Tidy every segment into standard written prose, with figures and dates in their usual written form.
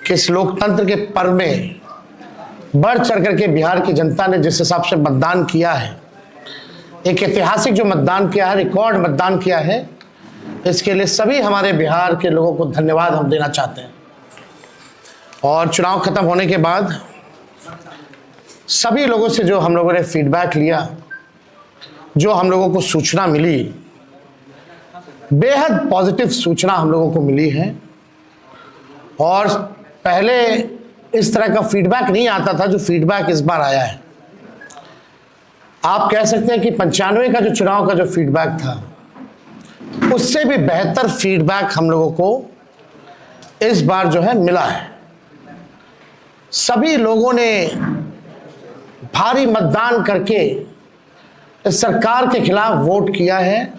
कि इस लोकतंत्र के पर्व में बढ़ चढ़ करके बिहार की जनता ने जिस हिसाब से मतदान किया है, एक ऐतिहासिक जो मतदान किया है, रिकॉर्ड मतदान किया है, इसके लिए सभी हमारे बिहार के लोगों को धन्यवाद हम देना चाहते हैं। और चुनाव खत्म होने के बाद सभी लोगों से जो हम लोगों ने फीडबैक लिया, जो हम लोगों को सूचना मिली, बेहद पॉजिटिव सूचना हम लोगों को मिली है। और पहले इस तरह का फीडबैक नहीं आता था जो फीडबैक इस बार आया है। आप कह सकते हैं कि 95 का जो चुनाव का जो फीडबैक था, उससे भी बेहतर फीडबैक हम लोगों को इस बार जो है मिला है। सभी लोगों ने भारी मतदान करके इस सरकार के खिलाफ वोट किया है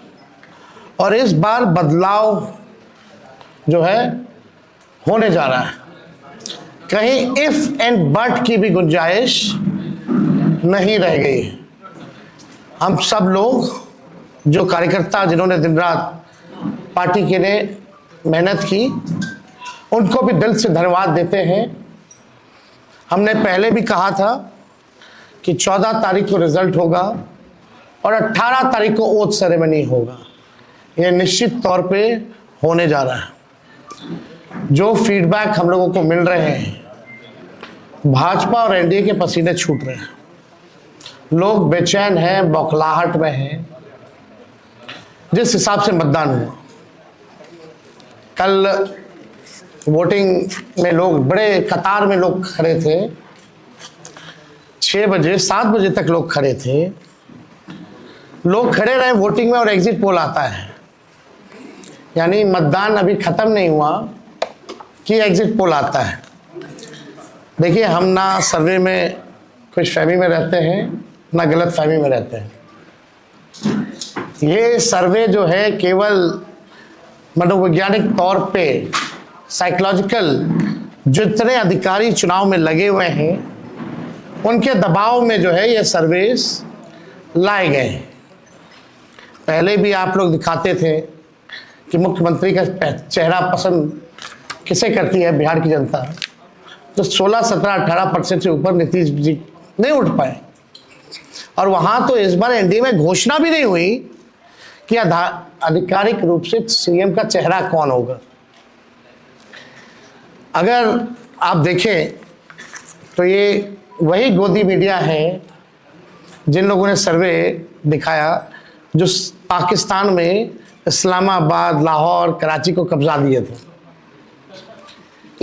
और इस बार बदलाव जो है होने जा रहा है। कहीं इफ एंड बट की भी गुंजाइश नहीं रह गई। हम सब लोग जो कार्यकर्ता जिन्होंने दिन रात पार्टी के लिए मेहनत की, उनको भी दिल से धन्यवाद देते हैं। हमने पहले भी कहा था कि 14 तारीख को रिजल्ट होगा और 18 तारीख को ओथ सेरेमनी होगा। यह निश्चित तौर पे होने जा रहा है। जो फीडबैक हम लोगों को मिल रहे हैं, भाजपा और एनडीए के पसीने छूट रहे हैं। लोग बेचैन हैं, बौखलाहट में हैं। जिस हिसाब से मतदान हुआ, कल वोटिंग में लोग बड़े कतार में लोग खड़े थे। 6 बजे 7 बजे तक लोग खड़े थे। लोग खड़े रहे वोटिंग में और एग्जिट पोल आता है, यानी मतदान अभी खत्म नहीं हुआ कि एग्जिट पोल आता है। देखिए, हम ना सर्वे में खुश फहमी में रहते हैं, ना गलत फहमी में रहते हैं। ये सर्वे जो है केवल मनोवैज्ञानिक तौर पे, साइकोलॉजिकल, जितने अधिकारी चुनाव में लगे हुए हैं उनके दबाव में जो है ये सर्वेस लाए गए हैं। पहले भी आप लोग दिखाते थे कि मुख्यमंत्री का चेहरा पसंद किसे करती है बिहार की जनता, तो 16, 17, 18% से ऊपर नीतीश जी नहीं उठ पाए। और वहां तो इस बार एनडीए में घोषणा भी नहीं हुई कि आधिकारिक रूप से सीएम का चेहरा कौन होगा। अगर आप देखें तो ये वही गोदी मीडिया है जिन लोगों ने सर्वे दिखाया जो पाकिस्तान में इस्लामाबाद, लाहौर, कराची को कब्जा दिए थे।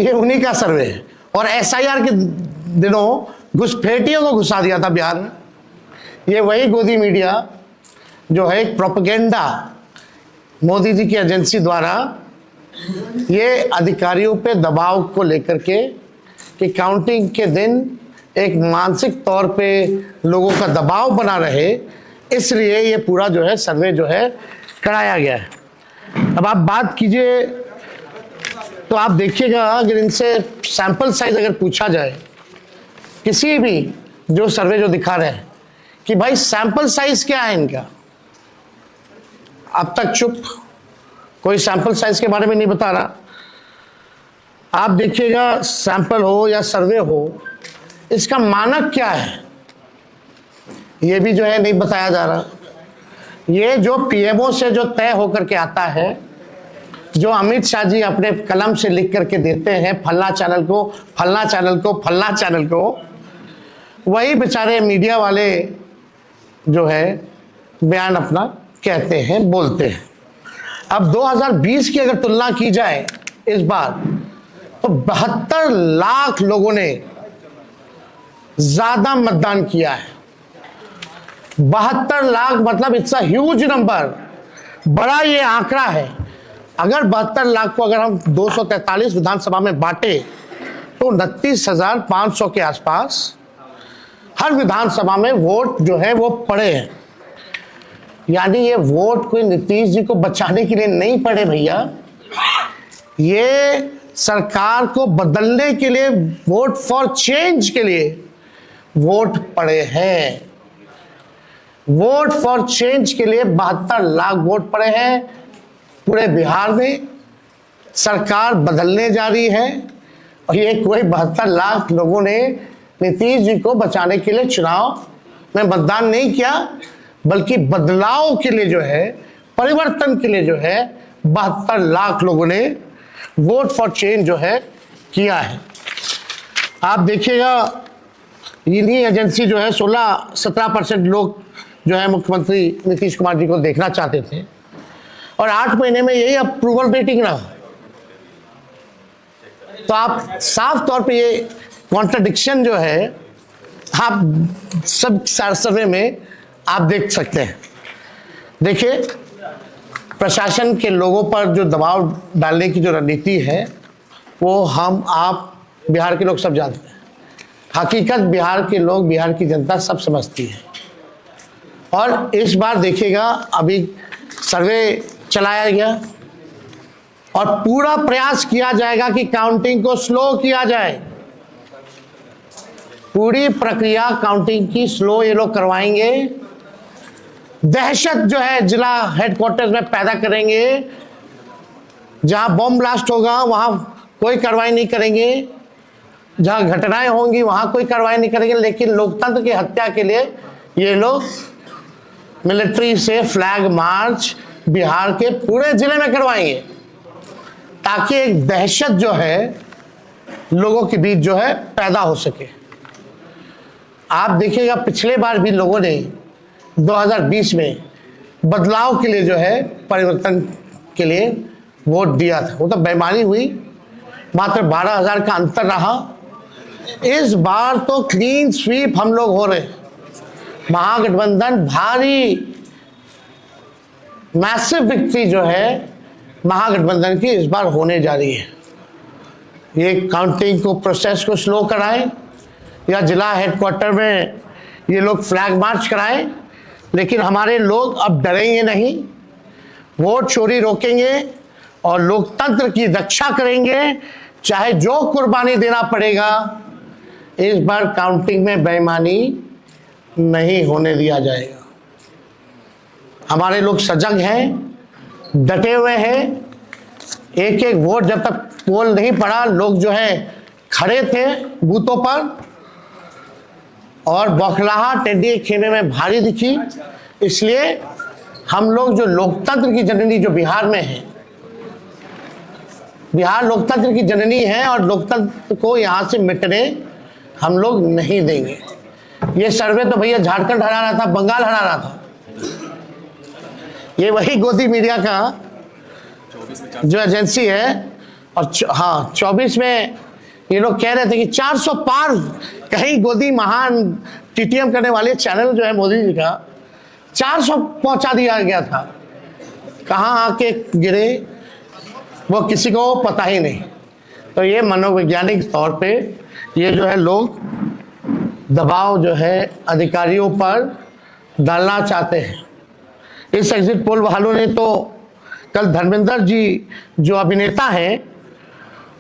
ये उन्हीं का सर्वे है। और एसआईआर के दिनों घुसपैठियों को घुसा दिया था बिहार में। ये वही गोदी मीडिया जो है एक प्रोपेगेंडा मोदी जी की एजेंसी द्वारा ये अधिकारियों पे दबाव को लेकर के कि काउंटिंग के दिन एक मानसिक तौर पे लोगों का दबाव बना रहे, इसलिए ये पूरा जो है सर्वे जो है कराया गया है। अब आप बात कीजिए तो आप देखिएगा, अगर इनसे सैंपल साइज अगर पूछा जाए, किसी भी जो सर्वे जो दिखा रहे हैं कि भाई सैंपल साइज क्या है इनका, अब तक चुप, कोई सैंपल साइज के बारे में नहीं बता रहा। आप देखिएगा, सैंपल हो या सर्वे हो, इसका मानक क्या है ये भी जो है नहीं बताया जा रहा। ये जो पीएमओ से जो तय होकर के आता है, जो अमित शाह जी अपने कलम से लिख करके देते हैं फल्ला चैनल को, फल्ला चैनल को, फल्ला चैनल को, वही बेचारे मीडिया वाले जो है बयान अपना कहते हैं, बोलते हैं। अब 2020 की अगर तुलना की जाए इस बार, तो 72 लाख लोगों ने ज्यादा मतदान किया है। 72 लाख मतलब इट्स अ ह्यूज नंबर, बड़ा ये आंकड़ा है। अगर 72 लाख को अगर हम 243 विधानसभा में बांटे तो 29,500 के आसपास हर विधानसभा में वोट जो है वो पड़े हैं। यानी ये वोट कोई नीतीश जी को बचाने के लिए नहीं पड़े भैया, ये सरकार को बदलने के लिए, वोट फॉर चेंज के लिए वोट पड़े हैं। वोट फॉर चेंज के लिए 72 लाख वोट पड़े हैं पूरे बिहार में। सरकार बदलने जा रही है और ये कोई 72 लाख लोगों ने नीतीश जी को बचाने के लिए चुनाव में मतदान नहीं किया, बल्कि बदलाव के लिए जो है, परिवर्तन के लिए जो है 72 लाख लोगों ने वोट फॉर चेंज जो है किया है। आप देखिएगा इन्हीं एजेंसी जो है 16-17% लोग जो है मुख्यमंत्री नीतीश कुमार जी को देखना चाहते थे और 8 महीने में यही अप्रूवल रेटिंग रहा। तो आप साफ तौर पे ये कॉन्ट्रडिक्शन जो है आप सब सर्वे में आप देख सकते हैं। देखिए, प्रशासन के लोगों पर जो दबाव डालने की जो रणनीति है वो हम आप बिहार के लोग सब जानते हैं। हकीकत बिहार के लोग, बिहार की जनता सब समझती है। और इस बार देखिएगा, अभी सर्वे चलाया गया और पूरा प्रयास किया जाएगा कि काउंटिंग को स्लो किया जाए। पूरी प्रक्रिया काउंटिंग की स्लो ये लोग करवाएंगे। दहशत जो है जिला हेडक्वार्टर्स में पैदा करेंगे। जहां बॉम्ब ब्लास्ट होगा वहां कोई कार्रवाई नहीं करेंगे, जहां घटनाएं होंगी वहां कोई कार्रवाई नहीं करेंगे, लेकिन लोकतंत्र की हत्या के लिए ये लोग मिलिट्री से फ्लैग मार्च बिहार के पूरे जिले में करवाएंगे, ताकि एक दहशत जो है लोगों के बीच जो है पैदा हो सके। आप देखिएगा, पिछले बार भी लोगों ने 2020 में बदलाव के लिए जो है, परिवर्तन के लिए वोट दिया था। वो तो बेईमानी हुई, मात्र 12,000 का अंतर रहा। इस बार तो क्लीन स्वीप हम लोग हो रहे हैं। महागठबंधन भारी मैसिव विक्ट्री जो है महागठबंधन की इस बार होने जा रही है। ये काउंटिंग को, प्रोसेस को स्लो कराएं या जिला हेडक्वार्टर में ये लोग फ्लैग मार्च कराएं, लेकिन हमारे लोग अब डरेंगे नहीं, वोट चोरी रोकेंगे और लोकतंत्र की रक्षा करेंगे, चाहे जो कुर्बानी देना पड़ेगा। इस बार काउंटिंग में बेईमानी नहीं होने दिया जाएगा। हमारे लोग सजग हैं, डटे हुए हैं। एक एक वोट जब तक पोल नहीं पड़ा, लोग जो है खड़े थे बूथों पर और बौखलाहट टेढ़ी खेमे में भारी दिखी। इसलिए हम लोग जो लोकतंत्र की जननी जो बिहार में है, बिहार लोकतंत्र की जननी है और लोकतंत्र को यहां से मिटने हम लोग नहीं देंगे। ये सर्वे तो भैया झारखंड हरा रहा था, बंगाल हरा रहा था। ये वही गोदी मीडिया का जो एजेंसी है। और हाँ, 24 में ये लोग कह रहे थे कि 400 पार, कहीं गोदी महान टीटीएम करने वाले चैनल जो है मोदी जी का 400 पहुंचा दिया गया था। कहाँ आके गिरे वो किसी को पता ही नहीं। तो ये मनोवैज्ञानिक तौर पे ये जो है लोग दबाव जो है अधिकारियों पर डालना चाहते हैं। इस एग्जिट पोल वालों ने तो कल धर्मेंद्र जी जो अभिनेता हैं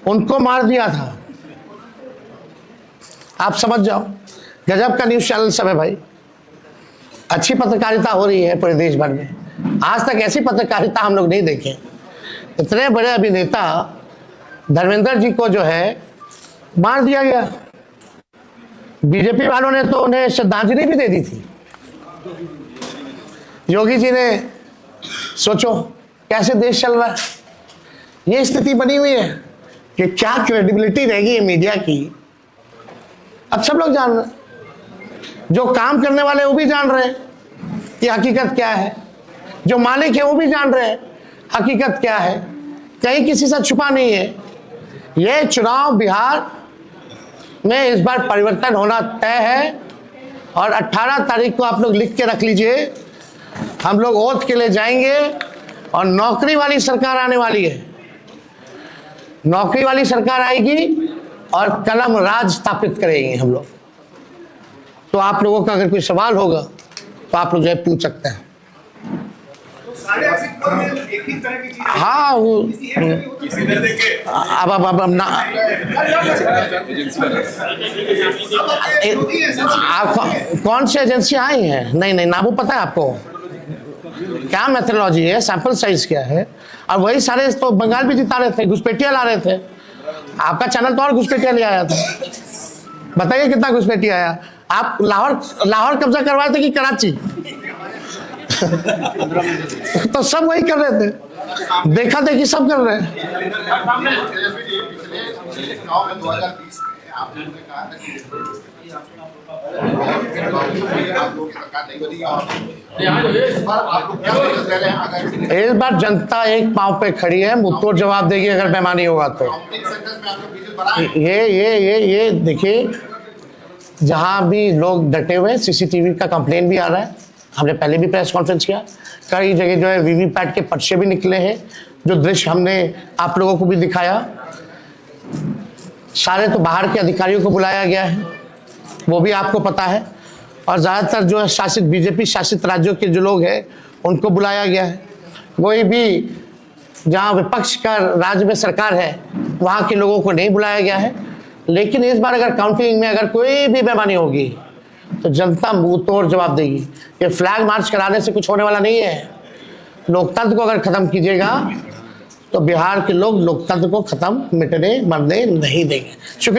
उनको मार दिया था। आप समझ जाओ, गजब का न्यूज चैनल सब है भाई। अच्छी पत्रकारिता हो रही है पूरे देश भर में। आज तक ऐसी पत्रकारिता हम लोग नहीं देखे। इतने बड़े अभिनेता धर्मेंद्र जी को जो है मार दिया गया। बीजेपी वालों ने तो उन्हें श्रद्धांजलि भी दे दी थी। योगी जी ने, सोचो कैसे देश चल रहा है। ये स्थिति बनी हुई है कि क्या क्रेडिबिलिटी रहेगी ये मीडिया की। अब सब लोग जान रहे हैं, जो काम करने वाले वो भी जान रहे हैं कि हकीकत क्या है, जो मालिक है वो भी जान रहे हैं हकीकत क्या है। कहीं किसी से छुपा नहीं है। ये चुनाव बिहार में इस बार परिवर्तन होना तय है और 18 तारीख को आप लोग लिख के रख लीजिए, हम लोग ओथ के लिए जाएंगे और नौकरी वाली सरकार आने वाली है। नौकरी वाली सरकार आएगी और कलम राज स्थापित करेंगे हम लोग। तो आप लोगों का अगर कोई सवाल होगा तो आप लोग जो है पूछ सकते हैं। हाँ, वो अब ना आप कौन सी एजेंसी आई हैं? नहीं, नाम पता है आपको? क्या मेथोडोलॉजी है, सैंपल साइज क्या है? और वही सारे तो बंगाल भी जिता रहे थे, घुसपैठिया ला रहे थे। आपका चैनल तो और घुसपैठिया ले आया था। बताइए कितना घुसपैठिया आया। आप लाहौर कब्जा करवाए थे कि कराची? तो सब वही कर रहे थे, देखा देखी सब कर रहे हैं। इस बार जनता एक पांव पे खड़ी है, मुंहतोड़ जवाब देगी अगर बेईमानी होगा तो। ये देखिए, जहां भी लोग डटे हुए, सीसीटीवी का कंप्लेन भी आ रहा है। हमने पहले भी प्रेस कॉन्फ्रेंस किया, कई जगह जो है वीवीपैट के पर्चे भी निकले हैं, जो दृश्य हमने आप लोगों को भी दिखाया। सारे तो बाहर के अधिकारियों को बुलाया गया है, वो भी आपको पता है। और ज़्यादातर जो है शासित बीजेपी शासित राज्यों के जो लोग हैं उनको बुलाया गया है। कोई भी जहां विपक्ष का राज्य में सरकार है वहां के लोगों को नहीं बुलाया गया है। लेकिन इस बार अगर काउंटिंग में अगर कोई भी बेईमानी होगी तो जनता मुंह तोड़ जवाब देगी। ये फ्लैग मार्च कराने से कुछ होने वाला नहीं है। लोकतंत्र को अगर खत्म कीजिएगा तो बिहार के लोग लोकतंत्र को खत्म मिटने मरने नहीं देंगे। शुक्रिया।